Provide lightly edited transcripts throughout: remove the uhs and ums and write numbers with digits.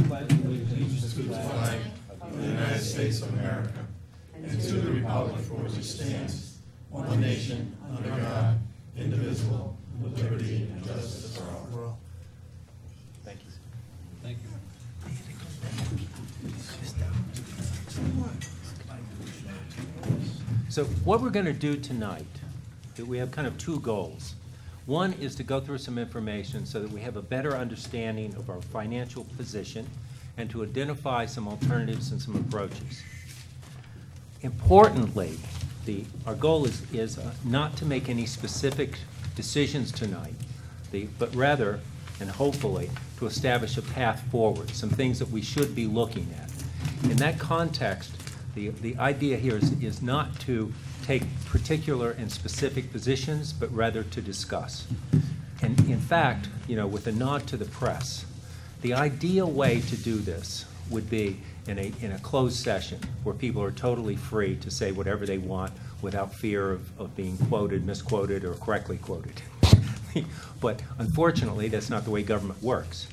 pledge allegiance to the flag of the United States of America and to the republic for which it stands, one nation, under God, indivisible, with liberty and justice for all. Thank you. Thank you. So what we're going to do tonight, we have kind of two goals. One is to go through some information so that we have a better understanding of our financial position and to identify some alternatives and some approaches. Importantly, our goal is not to make any specific decisions tonight, but rather, and hopefully, to establish a path forward, some things that we should be looking at. In that context, the idea here is not to take particular and specific positions, but rather to discuss. And in fact, with a nod to the press, the ideal way to do this would be in a closed session where people are totally free to say whatever they want without fear of being quoted, misquoted, or correctly quoted. But unfortunately, that's not the way government works.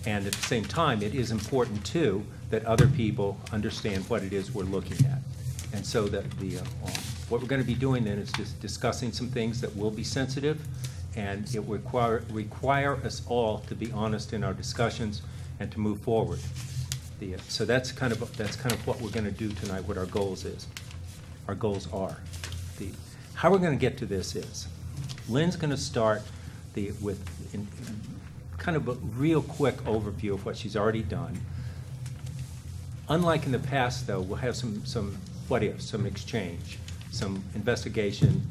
And at the same time, it is important, too, that other people understand what it is we're looking at. And so that what we're going to be doing then is just discussing some things that will be sensitive, and it will require us all to be honest in our discussions and to move forward. So that's kind of what we're going to do tonight, what our goals are. How we're going to get to this is, Lynn's going to start with kind of a real quick overview of what she's already done. Unlike in the past, though, we'll have some what ifs, some exchange, some investigation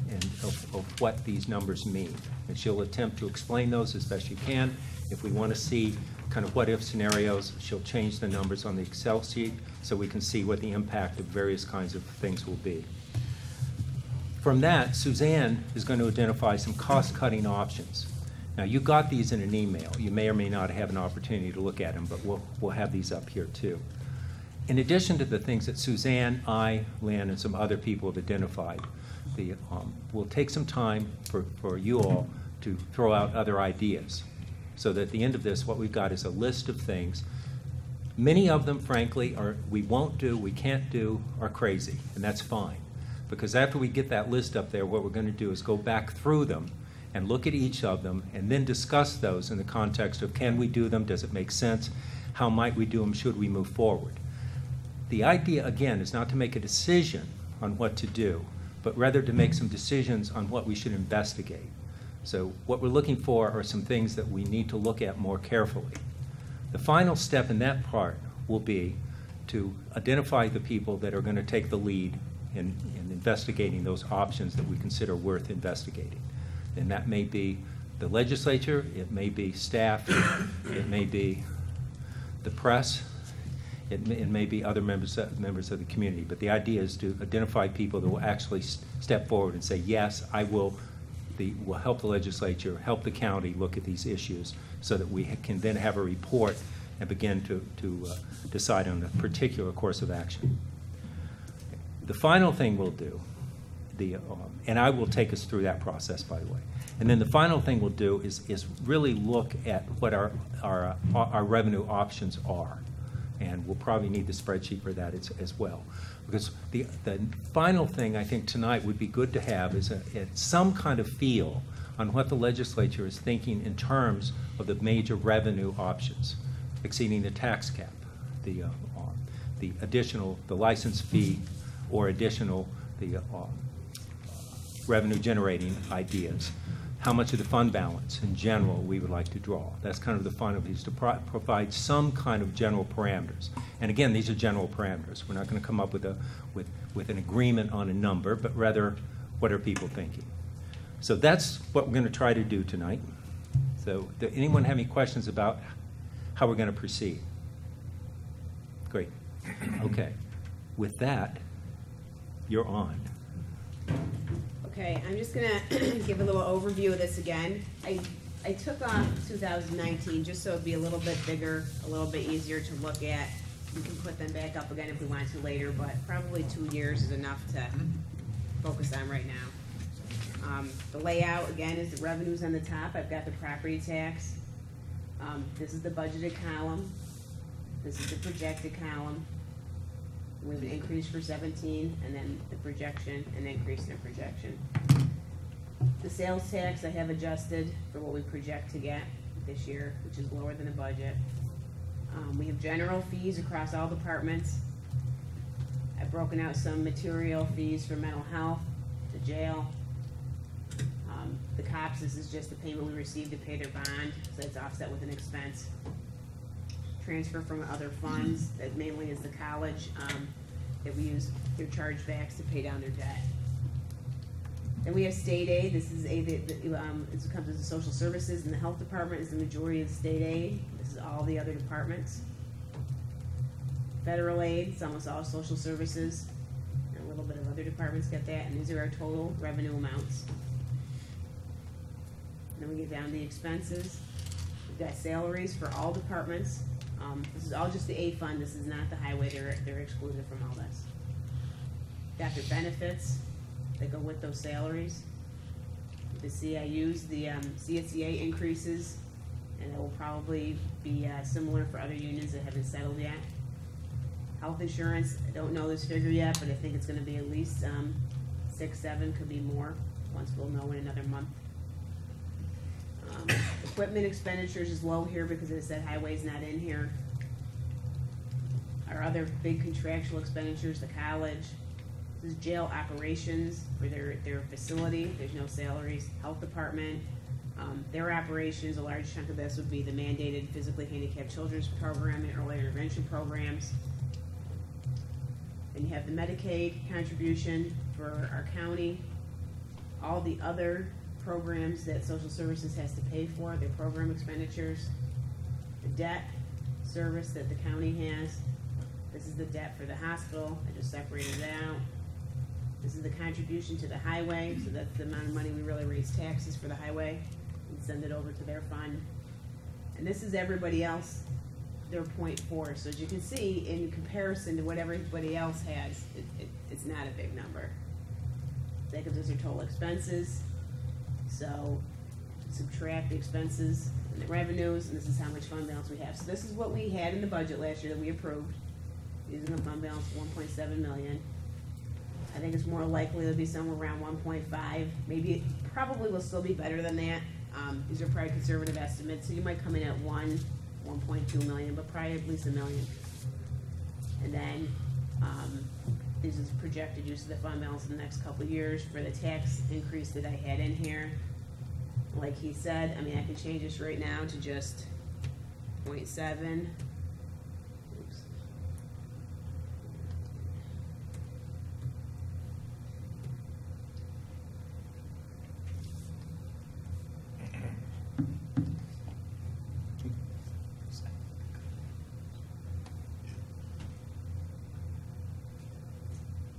of what these numbers mean. And she'll attempt to explain those as best she can. If we want to see kind of what if scenarios, she'll change the numbers on the Excel sheet so we can see what the impact of various kinds of things will be. From that, Suzanne is going to identify some cost-cutting options. Now, you got these in an email. You may or may not have an opportunity to look at them, but we'll have these up here too. In addition to the things that Suzanne, I, Lynn, and some other people have identified, we'll take some time for you all to throw out other ideas. So that at the end of this, what we've got is a list of things. Many of them, frankly, we won't do, we can't do, are crazy, and that's fine. Because after we get that list up there, what we're going to do is go back through them and look at each of them and then discuss those in the context of, can we do them? Does it make sense? How might we do them? Should we move forward? The idea, again, is not to make a decision on what to do, but rather to make some decisions on what we should investigate. So what we're looking for are some things that we need to look at more carefully. The final step in that part will be to identify the people that are going to take the lead in investigating those options that we consider worth investigating. And that may be the legislature, it may be staff, it may be the press, it may be other members of the community. But the idea is to identify people that will actually step forward and say, yes, I will help the legislature, help the county look at these issues so that we can then have a report and begin to decide on a particular course of action. The final thing we'll do, and I will take us through that process, by the way. And then the final thing we'll do is really look at what our revenue options are. And we'll probably need the spreadsheet for that as well. Because the final thing I think tonight would be good to have is some kind of feel on what the legislature is thinking in terms of the major revenue options, exceeding the tax cap, the license fee, or additional revenue generating ideas. How much of the fund balance in general we would like to draw. That's kind of the fun of these, to provide some kind of general parameters. And again, these are general parameters. We're not going to come up with an agreement on a number, but rather, what are people thinking? So that's what we're going to try to do tonight. So does anyone have any questions about how we're going to proceed? Great. Okay. With that, you're on. Okay, I'm just going to give a little overview of this again. I took off 2019 just so it'd be a little bit bigger, a little bit easier to look at. We can put them back up again if we want to later, but probably 2 years is enough to focus on right now. The layout, again, is the revenues on the top. I've got the property tax. This is the budgeted column. This is the projected column. We have an increase for 17, and then the projection, an increase in the projection. The sales tax I have adjusted for what we project to get this year, which is lower than the budget. We have general fees across all departments. I've broken out some material fees for mental health, the jail. The cops, this is just the payment we received to pay their bond, so it's offset with an expense. Transfer from other funds, that mainly is the college, that we use their chargebacks to pay down their debt. Then we have state aid. This is aid that it comes as the social services, and the health department is the majority of the state aid. This is all the other departments. Federal aid, it's almost all social services. And a little bit of other departments get that, and these are our total revenue amounts. And then we get down to the expenses. We've got salaries for all departments. This is all just the A fund. This is not the highway. They're excluded from all this. Got their benefits that go with those salaries. You can see I used the CSEA increases, and it will probably be similar for other unions that haven't settled yet. Health insurance, I don't know this figure yet, but I think it's gonna be at least 6, 7, could be more, once we'll know in another month. Equipment expenditures is low here because it said highway's not in here. Our other big contractual expenditures, the college. This is jail operations for their facility. There's no salaries. Health department, their operations, a large chunk of this would be the mandated physically handicapped children's program and early intervention programs. Then you have the Medicaid contribution for our county. All the other programs that social services has to pay for, their program expenditures. The debt service that the county has. This is the debt for the hospital. I just separated it out. This is the contribution to the highway, so that's the amount of money we really raise taxes for the highway and send it over to their fund. And this is everybody else, their 0.4. So as you can see, in comparison to what everybody else has, it's not a big number. That gives us your total expenses. So subtract the expenses and the revenues, and this is how much fund balance we have. So this is what we had in the budget last year that we approved, using a fund balance of 1.7 million. I think it's more likely it'll be somewhere around 1.5. Maybe it probably will still be better than that. These are probably conservative estimates, so you might come in at 1.2 million, but probably at least $1 million. And then this is projected use of the fund balance in the next couple of years for the tax increase that I had in here. Like he said, I mean, I can change this right now to just 0.7. Oops.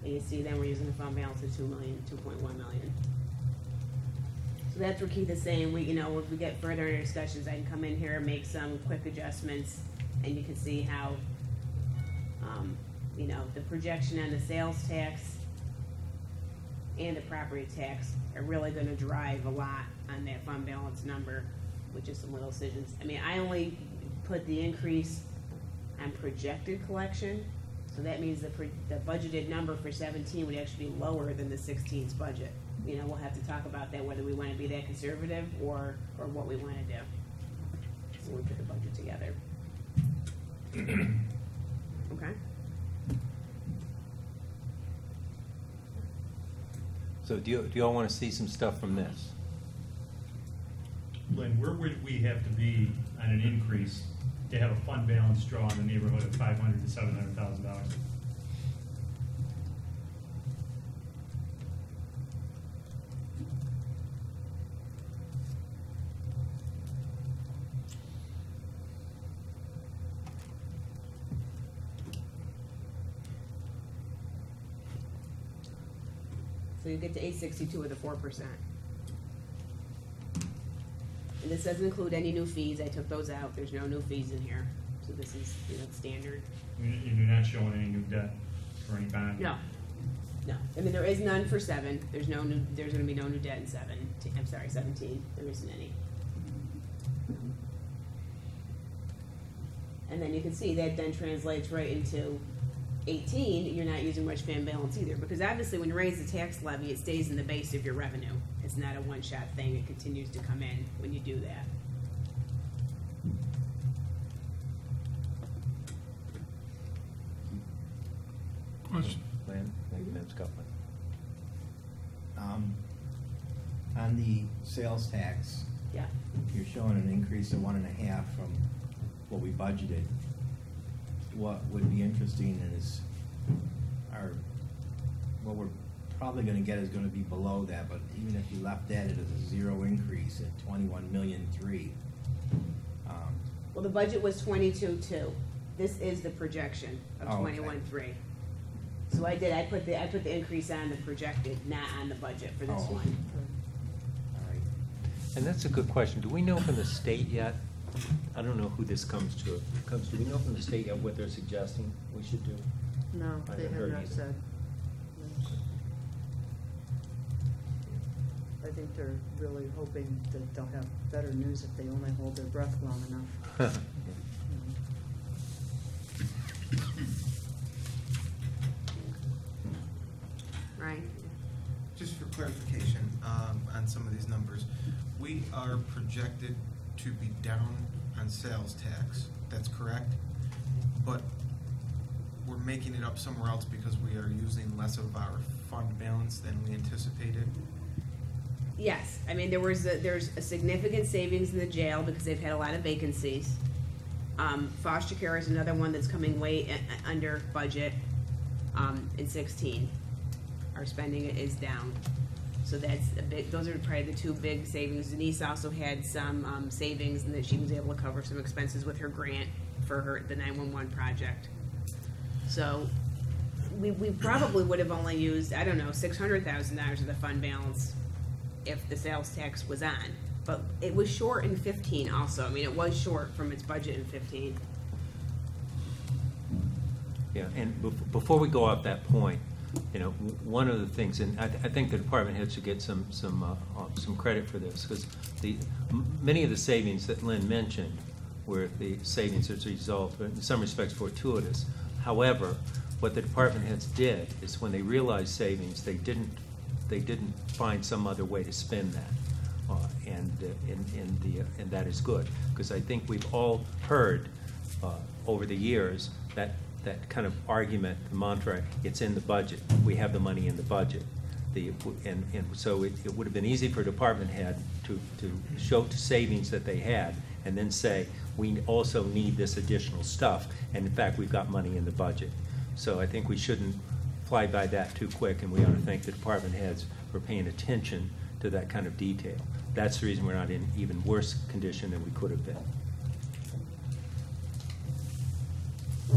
And you see then we're using a fund balance of 2.1 million. So that's what Keith is saying. We, if we get further in our discussions, I can come in here and make some quick adjustments, and you can see how, the projection on the sales tax and the property tax are really going to drive a lot on that fund balance number with just some little decisions. I mean, I only put the increase on projected collection, so that means the budgeted number for 17 would actually be lower than the 16's budget. We'll have to talk about that, whether we want to be that conservative or what we want to do when we put the budget together. Okay. So do you all want to see some stuff from this? Lynn, where would we have to be on an increase to have a fund balance draw in the neighborhood of $500,000 to $700,000? So you get to 862 with a 4%. And this doesn't include any new fees. I took those out. There's no new fees in here. So this is, standard. And you're not showing any new debt or any bond? No. No. I mean, there is none for 7. There's going to be no new debt in 17. There isn't any. And then you can see that then translates right into 18, you're not using much fund balance either, because obviously when you raise the tax levy, it stays in the base of your revenue. It's not a one-shot thing, it continues to come in when you do that. Lynn, thank you, Ms. Copeland. On the sales tax, Yeah. you're showing an increase of 1.5 from what we budgeted. What would be interesting is what we're probably gonna get is gonna be below that, but even if you left that at a 0 increase at 21,000,003. Well, the budget was 22.2. This is the projection of Oh, okay. 21.3. So I put the increase on the projected, not on the budget for this Oh. one. All right. And that's a good question. Do we know from the state yet? I don't know who this comes to. Do we know from the state yet what they're suggesting we should do? No, I they haven't have heard not either. said. I think they're really hoping that they'll have better news if they only hold their breath long enough. Right? Just for clarification, on some of these numbers, we are projected to be down on sales tax, that's correct? But we're making it up somewhere else because we are using less of our fund balance than we anticipated? Yes, I mean, there's a significant savings in the jail because they've had a lot of vacancies. Foster care is another one that's coming way under budget, in 16. Our spending is down. So that's a big, those are probably the two big savings. Denise also had some, savings in that she was able to cover some expenses with her grant for the 911 project. So we probably would have only used, I don't know, $600,000 of the fund balance if the sales tax was on. But it was short in 15 also. I mean, it was short from its budget in 15. Yeah, and before we go off that point, you know, one of the things, and I think the department head should get some credit for this, because many of the savings that Lynn mentioned were the savings as a result, in some respects, fortuitous. However, what the department heads did is when they realized savings, they didn't find some other way to spend that, and that is good, because I think we've all heard over the years that kind of argument, the mantra, it's in the budget. We have the money in the budget. And so it would have been easy for a department head to show savings that they had and then say, we also need this additional stuff. And in fact, we've got money in the budget. So I think we shouldn't fly by that too quick, and we ought to thank the department heads for paying attention to that kind of detail. That's the reason we're not in even worse condition than we could have been. Do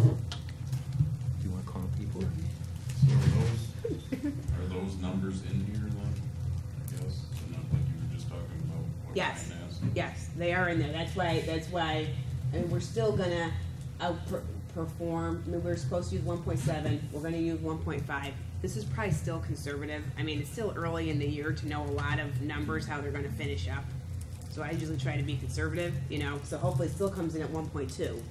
you want to call people? So are those numbers in here then, I guess, and not like you were just talking about what Yes, Ryan asked? yes, they are in there. That's why, and we're still gonna outperform. I mean, we're supposed to use 1.7, we're gonna use 1.5. This is probably still conservative. I mean, it's still early in the year to know a lot of numbers, how they're gonna finish up. So I usually try to be conservative, you know, so hopefully it still comes in at 1.2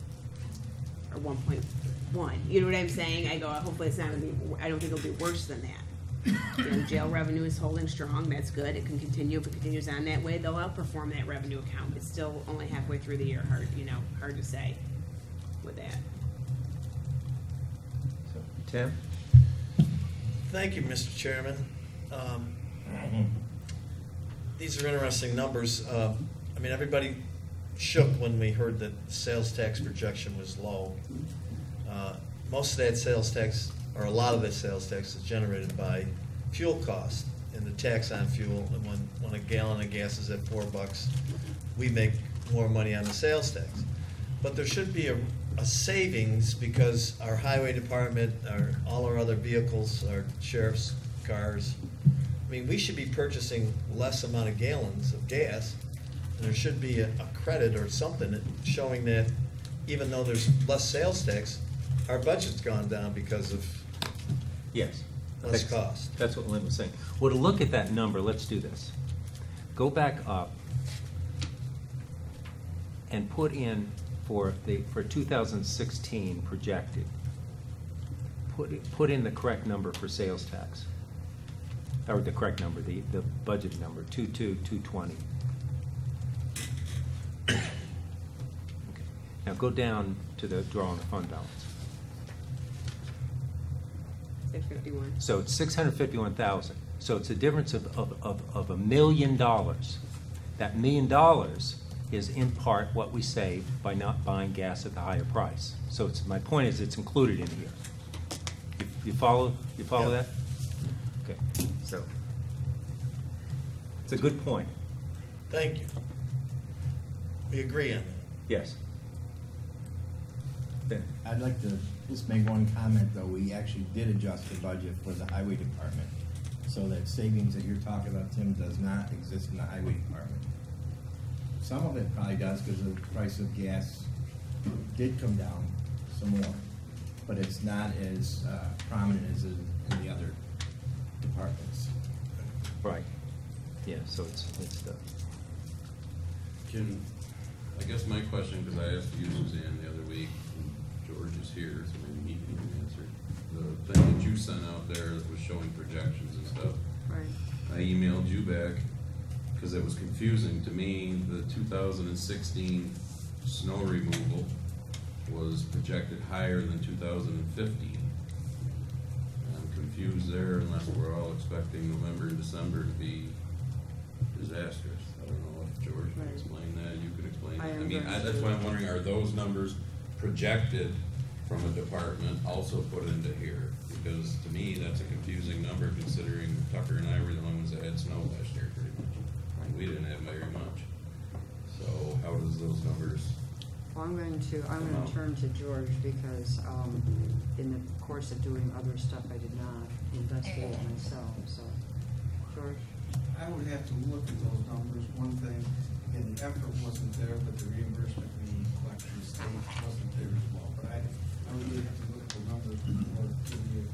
or 1.1. You know what I'm saying? I go, hopefully it's not gonna be, I don't think it'll be worse than that. You know, jail revenue is holding strong, that's good, it can continue. If it continues on that way, they'll outperform that revenue account. It's still only halfway through the year, hard to say with that. So, Tim? Thank you, Mr. Chairman. These are interesting numbers. I mean, everybody shook when we heard that the sales tax projection was low. Most of that sales tax, or a lot of that sales tax, is generated by fuel costs and the tax on fuel. And when a gallon of gas is at $4, we make more money on the sales tax. But there should be a savings because our highway department, all our other vehicles, our sheriff's cars, I mean, we should be purchasing less amount of gallons of gas. And there should be a credit or something showing that even though there's less sales tax, our budget's gone down because of Yes. less cost. That's what Lynn was saying. Well, to look at that number, let's do this. Go back up and put in for 2016 projected, put in the correct number for sales tax. Or the correct number, the budget number, 220. Okay. Now go down to the draw on the fund balance. 651. So it's 651,000. So it's a difference of $1 million. That $1 million is in part what we saved by not buying gas at the higher price. So my point is it's included in here. You follow that? Okay. So it's a good point. Thank you. We agree on that. Yes. Ben? I'd like to just make one comment, though. We actually did adjust the budget for the highway department, so that savings that you're talking about, Tim, does not exist in the highway department. Some of it probably does because the price of gas did come down some more, but it's not as prominent as in the other departments. Right. Yeah, so it's the, I guess my question, because I asked you, Suzanne, the other week, and George is here, so maybe he can answer. The thing that you sent out there that was showing projections and stuff. Right. I emailed you back, because it was confusing to me. The 2016 snow removal was projected higher than 2015. I'm confused there, unless we're all expecting November and December to be disastrous. I don't know if George can Right. explain that, you could explain I that. am going That's to- why I'm wondering, are those numbers projected from a department also put into here? Because to me, that's a confusing number, considering Tucker and I were the ones that had snow last year pretty much. And we didn't have very much. So how does those numbers? Well, I'm going to turn to George because in the course of doing other stuff, I did not investigate it myself, so. George? I would have to look at those numbers. One thing, again, the effort wasn't there, but the reimbursement we collect from the state wasn't there as well. But I would really have to look at the numbers before giving you.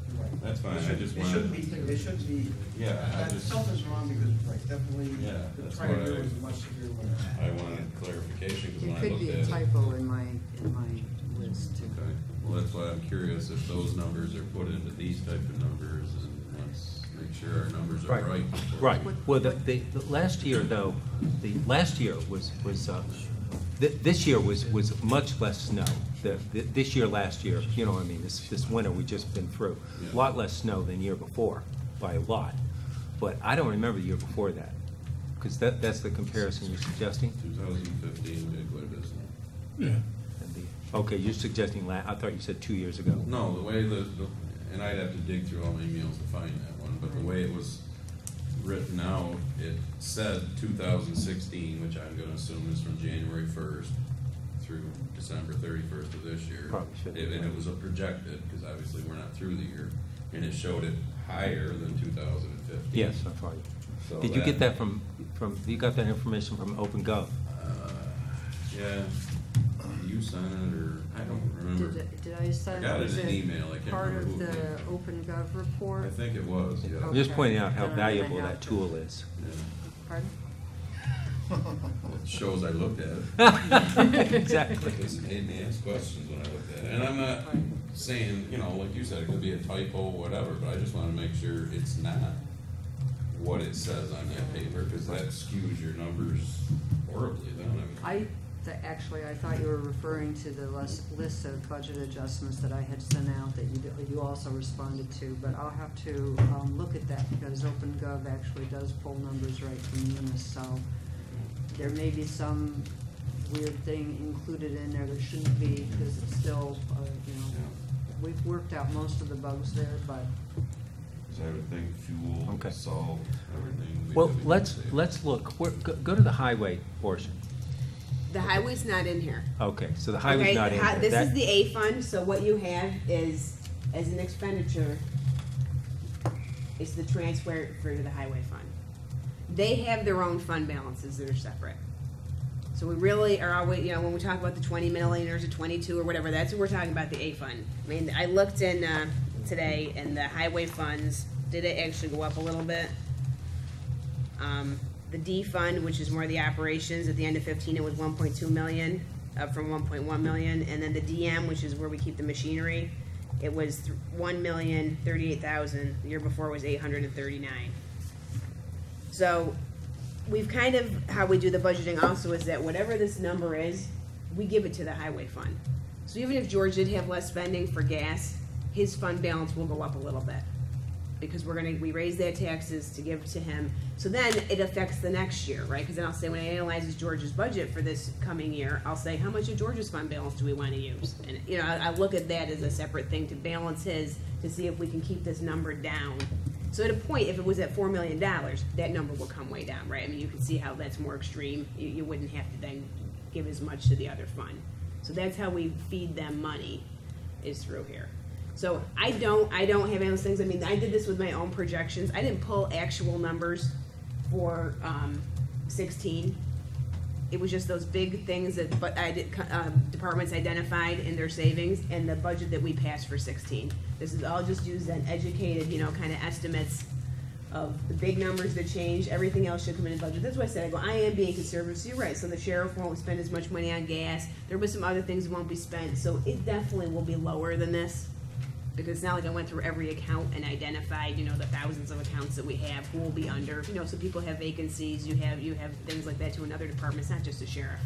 You're right. That's fine, I just They shouldn't be. Yeah, I just- Something's wrong because, right, definitely, Yeah, the that's prior what year I- was a much severe winter. I wanted clarification, because It when I could looked be at a it. typo in my list. Okay, well, that's why I'm curious if those numbers are put into these type of numbers, and let's make sure our numbers are right. right. Well, the last year, though, last year was this year was much less snow. This year, last year, you know what I mean, this winter we just been through, Yeah. a lot less snow than year before, by a lot. But I don't remember the year before that, because that's the comparison you're suggesting? 2015, we had quite a bit of snow. And okay, you're suggesting, I thought you said 2 years ago. No, the way and I'd have to dig through all my emails to find that one, but the way it was written out, it said 2016, which I'm gonna assume is from January 1st through December 31st of this year. Probably should. And it was a projected, because obviously we're not through the year, and it showed it higher than 2015. Yes, I follow you. So Did you get that from, you got that information from OpenGov? Yeah, you sent it, or, I don't remember. Did I send? I got it was in email, I can't part remember of who it the was. OpenGov report? I think it was, yeah. I'm just Okay. pointing out how Then I'm gonna valuable have that to- tool is. Yeah. Pardon? Well, it shows I looked at it. Exactly. It made me ask questions when I looked at it. And I'm not saying, like you said, it could be a typo, whatever, but I just want to make sure it's not what it says on that paper, because that skews your numbers horribly then. Actually, I thought you were referring to the list of budget adjustments that I had sent out that you also responded to, but I'll have to look at that because OpenGov actually does pull numbers right from Munis, so there may be some weird thing included in there that shouldn't be because it's still, we've worked out most of the bugs there, but Because everything, fuel, Okay. salt, everything. Well, let's look, go to the highway portion. The highway's not in here. Okay, so the highway's Okay, not in there. This That- is the A fund, so what you have is, as an expenditure, is the transfer for the highway fund. They have their own fund balances that are separate. So we really are always, when we talk about the 20 million or the 22 or whatever, that's what we're talking about, the A fund. I mean, I looked in, today, and the highway funds, did it actually go up a little bit? The D fund, which is more the operations, at the end of 15, it was 1.2 million. up from 1.1 million, and then the DM, which is where we keep the machinery, it was 1,038,000. The year before was 839. So we've kind of, how we do the budgeting also is that whatever this number is, we give it to the highway fund. So even if George did have less spending for gas, his fund balance will go up a little bit. Because we raise their taxes to give to him. So then it affects the next year, right? Because then I'll say, when I analyze George's budget for this coming year, I'll say, how much of George's fund balance do we want to use? And, you know, I look at that as a separate thing to balance his, to see if we can keep this number down. So at a point, if it was at $4 million, that number will come way down, right? I mean, you can see how that's more extreme. You wouldn't have to then give as much to the other fund. So that's how we feed them money, is through here. So I don't have any of those things. I mean, I did this with my own projections. I didn't pull actual numbers for 16. It was just those big things that departments identified in their savings and the budget that we passed for 16. This is all just used on educated, you know, kind of estimates of the big numbers that change. Everything else should come in the budget. That's why I said, I am being conservative. So you're right. So the sheriff won't spend as much money on gas. There will be some other things that won't be spent. So it definitely will be lower than this. Because it's not like I went through every account and identified, you know, the thousands of accounts that we have, who will be under. You know, so people have vacancies, you have things like that to another department. It's not just the sheriff.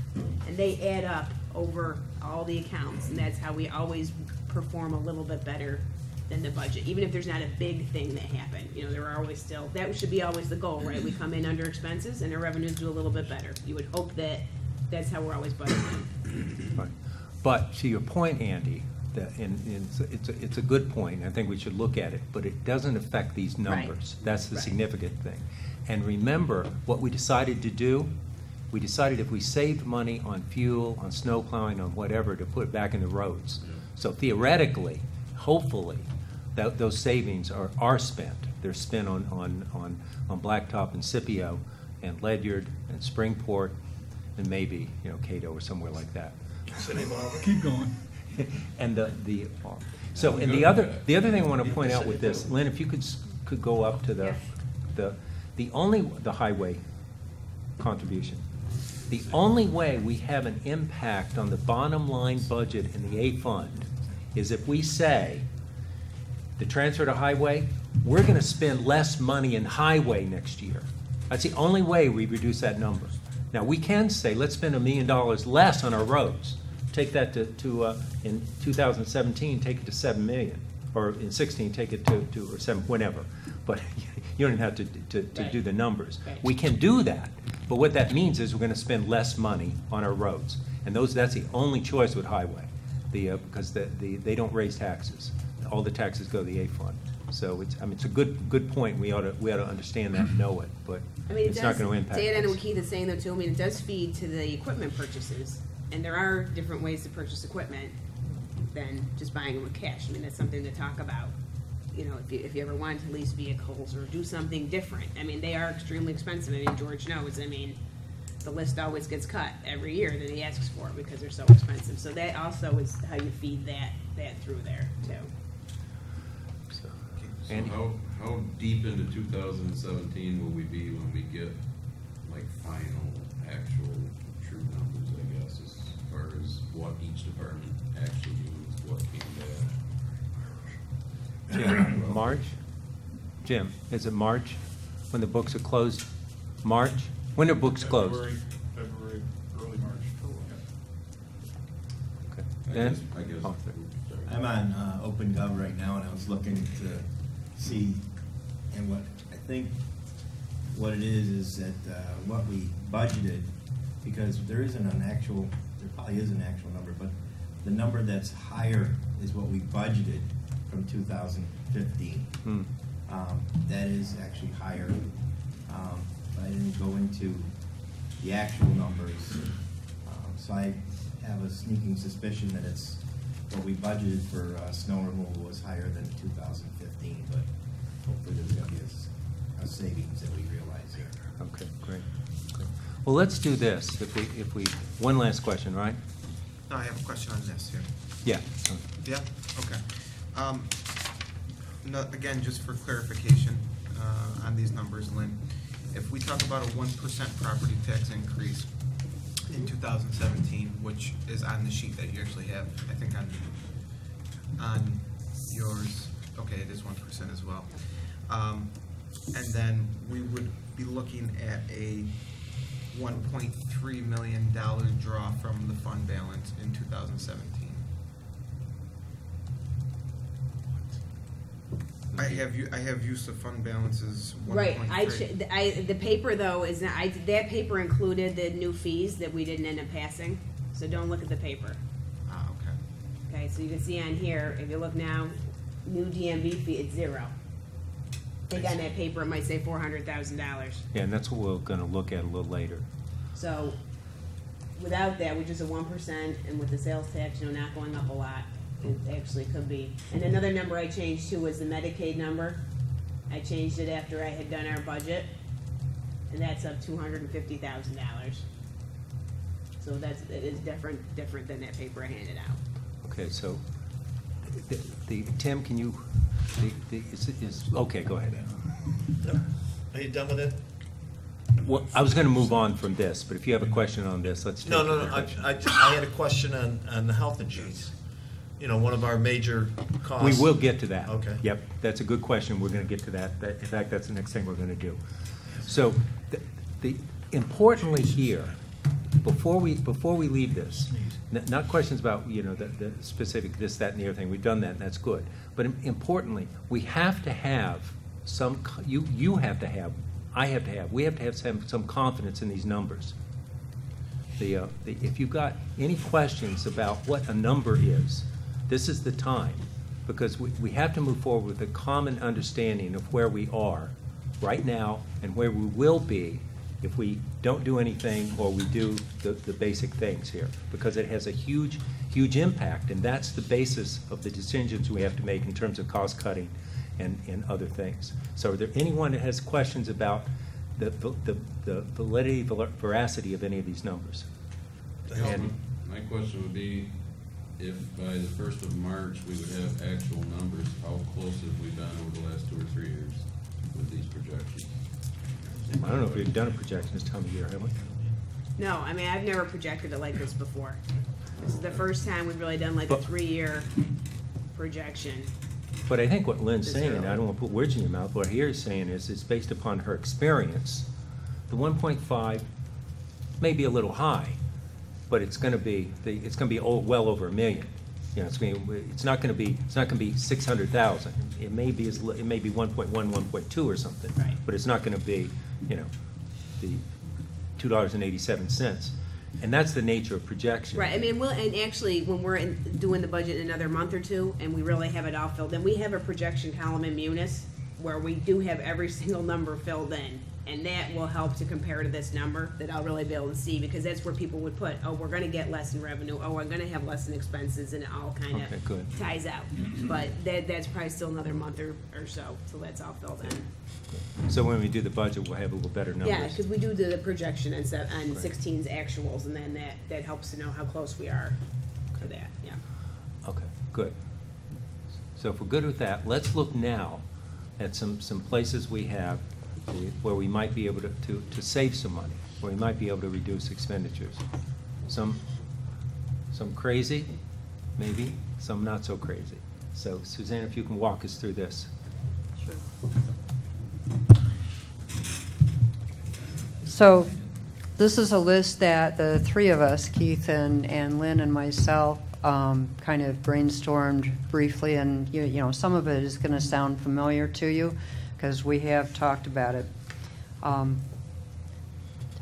And they add up over all the accounts, and that's how we always perform a little bit better than the budget. Even if there's not a big thing that happened, you know, there are always still, that should be always the goal, right? We come in under expenses and our revenues do a little bit better. You would hope that that's how we're always budgeting. Right. But to your point, Andy, it's a good point. I think we should look at it, but it doesn't affect these numbers. Right. That's the Right. significant thing. And remember, what we decided to do, we decided if we saved money on fuel, on snow plowing, on whatever, to put it back in the roads. So theoretically, hopefully, those savings are spent. They're spent on Blacktop and Scipio and Ledyard and Springport and maybe, you know, Cato or somewhere like that. Keep going. And so the other thing I want to point out with this, Lynn, if you could go up to the highway contribution. The only way we have an impact on the bottom line budget in the A fund is if we say the transfer to highway, we're going to spend less money in highway next year. That's the only way we reduce that number. Now we can say let's spend $1 million less on our roads. Take that to in 2017, take it to 7 million, or in 16, take it to or 7, whatever. But you don't have to Right. do the numbers. Right. We can do that, but what that means is we're going to spend less money on our roads, and that's the only choice with highway, because they don't raise taxes. All the taxes go to the A fund. So it's a good point. We ought to understand that and know it, but I mean, it's not going to impact Dan and us. what Keith is saying though too, I mean, it does feed to the equipment purchases. And there are different ways to purchase equipment than just buying them with cash. I mean, that's something to talk about. You know, if you ever wanted to lease vehicles or do something different. I mean, they are extremely expensive. I mean, George knows. I mean, the list always gets cut every year that he asks for because they're so expensive. So that also is how you feed that through there too. So, So Andy? how deep into 2017 will we be when we get like final actual true numbers, I guess, as far as what each department actually used, what came back? Jim, March? Jim, is it March when the books are closed? March? When are books closed? February, early March. Okay. I Dan? guess- Oh, sorry. I'm on OpenGov right now, and I was looking to see, and what I think what it is that what we budgeted, because there probably is an actual number, but the number that's higher is what we budgeted from 2015. That is actually higher. I didn't go into the actual numbers, so I have a sneaking suspicion that it's what we budgeted for snow removal was higher than 2015, but hopefully there's going to be a savings that we realize here. Okay, great. Well, let's do this. If we one last question, right? No, I have a question on this here. Yeah. Yeah, okay. No, again, just for clarification on these numbers, Lynn, if we talk about a 1% property tax increase, in 2017, which is on the sheet that you actually have, I think on yours. Okay, it is 1% as well. And then we would be looking at a $1.3 million draw from the fund balance in 2017. I have use of fund balances 1.3. Right, the paper though is not, that paper included the new fees that we didn't end up passing, so don't look at the paper. Ah, okay. Okay, so you can see on here, if you look now, new DMV fee, it's 0. I think on that paper it might say $400,000. Yeah, and that's what we're gonna look at a little later. So, without that, which is a 1%, and with the sales tax, not going up a lot, it actually could be. And another number I changed too was the Medicaid number. I changed it after I had done our budget, and that's up $250,000. So it is different than that paper I handed out. Okay, so, Tim, can you, okay, go ahead. Are you done with it? Well, I was gonna move on from this, but if you have a question on this, let's take it. No. I had a question on the health insurance. One of our major costs. We will get to that. Okay. Yep, that's a good question. We're gonna get to that. In fact, that's the next thing we're gonna do. So, importantly here, before we leave this, not questions about, the specific this, that, and the other thing. We've done that, and that's good. But importantly, we have to have you have to have, I have to have, we have to have some confidence in these numbers. If you've got any questions about what a number is, this is the time, because we have to move forward with a common understanding of where we are right now and where we will be if we don't do anything or we do the basic things here, because it has a huge impact, and that's the basis of the decisions we have to make in terms of cost cutting and other things. So, are there anyone that has questions about the validity, veracity of any of these numbers? And my question would be, if by the 1st of March we would have actual numbers, how close have we been over the last 2 or 3 years with these projections? I don't know if we've done a projection this time of year, have we? No, I mean, I've never projected it like this before. This is the first time we've really done like a 3-year projection. But I think what Lynn's Is saying, there- and I don't want to put words in your mouth, what here is saying is it's based upon her experience. The 1.5 may be a little high, but it's going to be well over $1 million. It's not going to be 600,000. It may be 1.1, 1.2 or something. Right. But it's not going to be, the $2.87. And that's the nature of projection. Right, I mean, and actually, when we're doing the budget in another month or two, and we really have it all filled in, we have a projection column in Munis where we do have every single number filled in, and that will help to compare to this number that I'll really be able to see, because that's where people would put, oh, we're gonna get less in revenue, oh, we're gonna have less in expenses, and it all kind Okay, good. of ties out. But that's probably still another month or so, till that's all filled in. So when we do the budget, we'll have a little better numbers. Yeah, because we do the projection on 16's actuals, and then that helps to know how close we are to that, yeah. Okay, good. So if we're good with that, let's look now at some places we have where we might be able to save some money, where we might be able to reduce expenditures. Some crazy, maybe, some not so crazy. So Suzanne, if you can walk us through this. Sure. So this is a list that the three of us, Keith and Lynn and myself, kind of brainstormed briefly, and some of it is going to sound familiar to you because we have talked about it.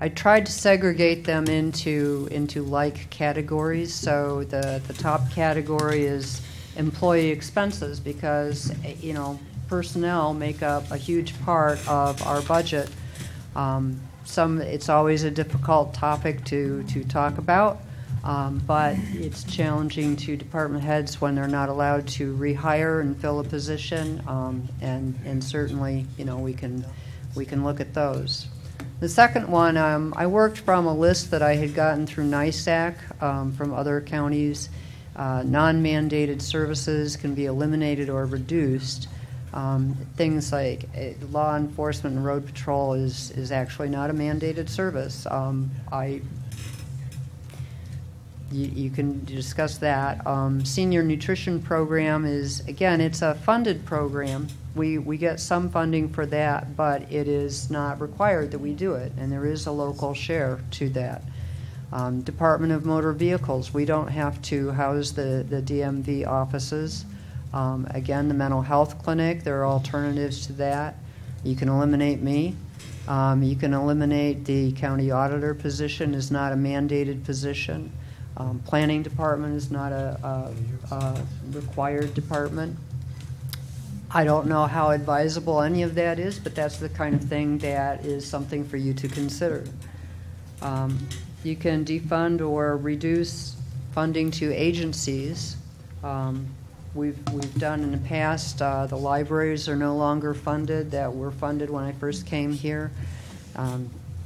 I tried to segregate them into like categories. So the top category is employee expenses, because personnel make up a huge part of our budget. It's always a difficult topic to talk about, but it's challenging to department heads when they're not allowed to rehire and fill a position, and certainly we can look at those. The second one, I worked from a list that I had gotten through NISAC from other counties. Non-mandated services can be eliminated or reduced. Things like law enforcement and road patrol is actually not a mandated service. you can discuss that. Senior nutrition program is, again, it's a funded program. We get some funding for that, but it is not required that we do it, and there is a local share to that. Department of Motor Vehicles, we don't have to house the DMV offices. Again, the mental health clinic, there are alternatives to that. You can eliminate me. You can eliminate the county auditor position, is not a mandated position. Planning department is not a required department. I don't know how advisable any of that is, but that's the kind of thing that is something for you to consider. You can defund or reduce funding to agencies. We've done in the past, the libraries are no longer funded, that were funded when I first came here.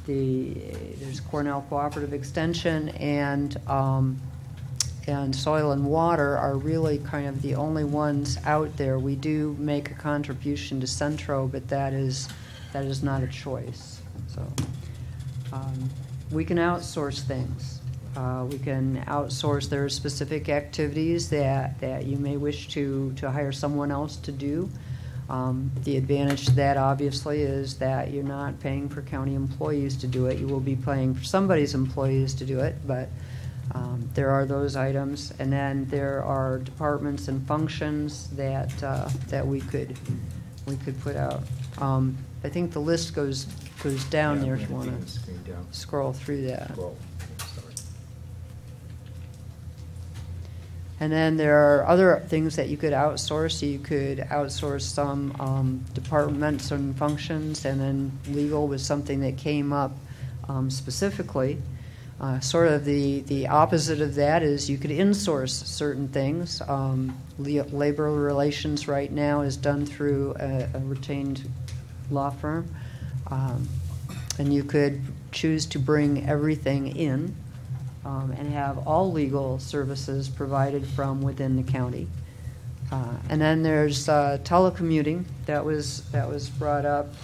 There's Cornell Cooperative Extension and Soil and Water are really kind of the only ones out there. We do make a contribution to Centro, but that is not a choice. So we can outsource things. We can outsource. There are specific activities that you may wish to hire someone else to do. The advantage to that, obviously, is that you're not paying for county employees to do it. You will be paying for somebody's employees to do it, but there are those items. And then there are departments and functions that we could put out. I think the list goes down there if you want to scroll through that. And then there are other things that you could outsource. You could outsource some departments and functions, and then legal was something that came up specifically. Sort of the opposite of that is you could insource certain things. Labor relations right now is done through a retained law firm. And you could choose to bring everything in. And have all legal services provided from within the county. And then there's telecommuting that was brought up,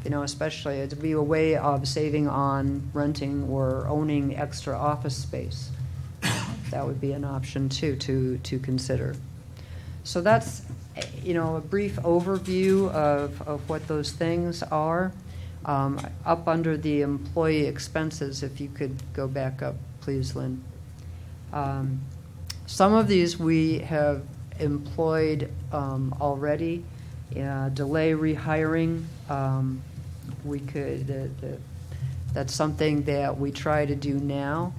especially to be a way of saving on renting or owning extra office space. That would be an option too to consider. So that's a brief overview of what those things are. Up under the employee expenses, if you could go back up, please, Lynn. Some of these we have employed already. Delay rehiring. That's something that we try to do now.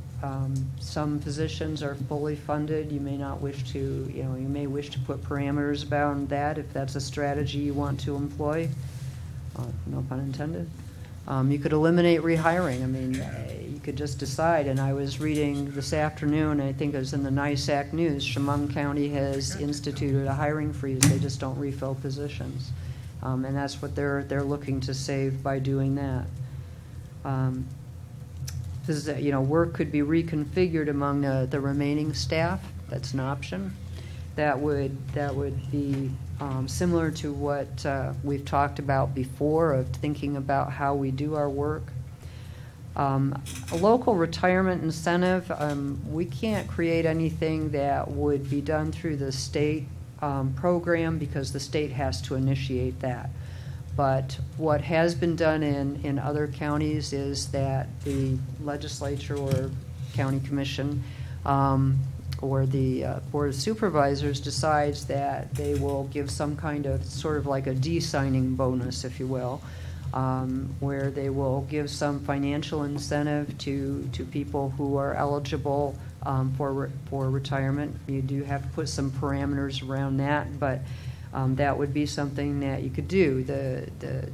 Some positions are fully funded. You may not wish to, you may wish to put parameters around that if that's a strategy you want to employ. No pun intended. You could eliminate rehiring. I mean, you could just decide. And I was reading this afternoon, I think it was in the NISAC News, Chemung County has instituted a hiring freeze. They just don't refill positions. And that's what they're looking to save by doing that. Work could be reconfigured among the remaining staff. That's an option. That would be similar to what we've talked about before, of thinking about how we do our work. A local retirement incentive, we can't create anything that would be done through the state program because the state has to initiate that. But what has been done in other counties is that the legislature or county commission or the Board of Supervisors decides that they will give some kind of sort of like a de-signing bonus, if you will, where they will give some financial incentive to people who are eligible for retirement. You do have to put some parameters around that, but that would be something that you could do. The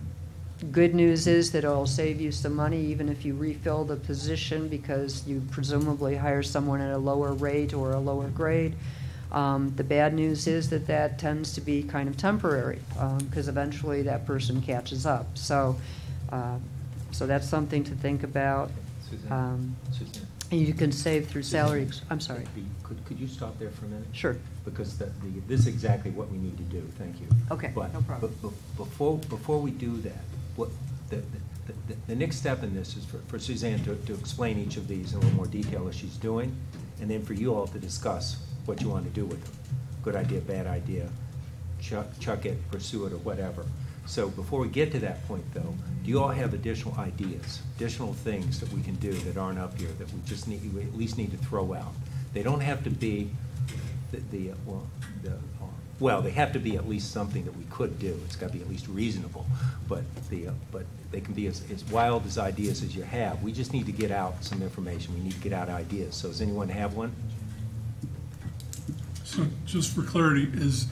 good news is that it'll save you some money even if you refill the position because you presumably hire someone at a lower rate or a lower grade. The bad news is that tends to be kind of temporary because eventually that person catches up. So that's something to think about. Suzanne. You can save through salary. I'm sorry. Could you stop there for a minute? Sure. Because this is exactly what we need to do. Thank you. Okay, But, no problem. But before we do that, the next step in this is for Suzanne to explain each of these in a little more detail as she's doing, and then for you all to discuss what you want to do with them. Good idea, bad idea, chuck it, pursue it, or whatever. So before we get to that point, though, do you all have additional ideas, additional things that we can do that aren't up here that we at least need to throw out? They don't have to be well, they have to be at least something that we could do. It's got to be at least reasonable. But they can be as wild as ideas as you have. We just need to get out some information. We need to get out ideas. So does anyone have one? So just for clarity, is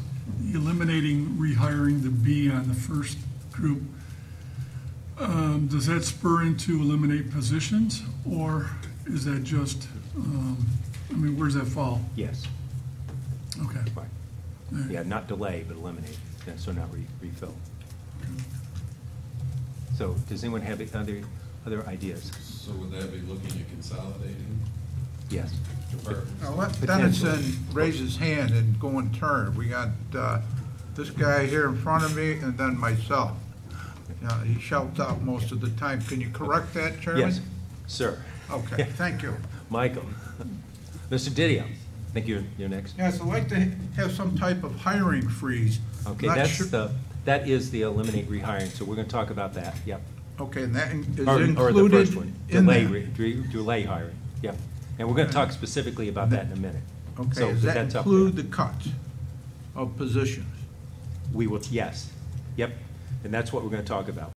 eliminating rehiring the B on the first group, does that spur into eliminate positions, or is that just, where does that fall? Yes. Okay. Right. Yeah, not delay, but eliminate. Yeah, so not refill. So does anyone have other ideas? So would that be looking at consolidating Yes. departments? Now, let Potentially. Dennison raise his hand and go in turn. We got this guy here in front of me and then myself. He shouts out most of the time. Can you correct that, Chairman? Yes, sir. Okay, thank you. Michael. Mr. Didio, I think you're next. Yes, I'd like to have some type of hiring freeze. Okay, Not that's sure- that is the eliminate rehiring, so we're going to talk about that, yep. Okay, and that is Or the included first one, in delay, that. delay hiring, yep. And we're going to talk specifically about that in a minute. Okay, So, does but that that's up include there. the cuts of positions? We will, yes, yep, and that's what we're going to talk about.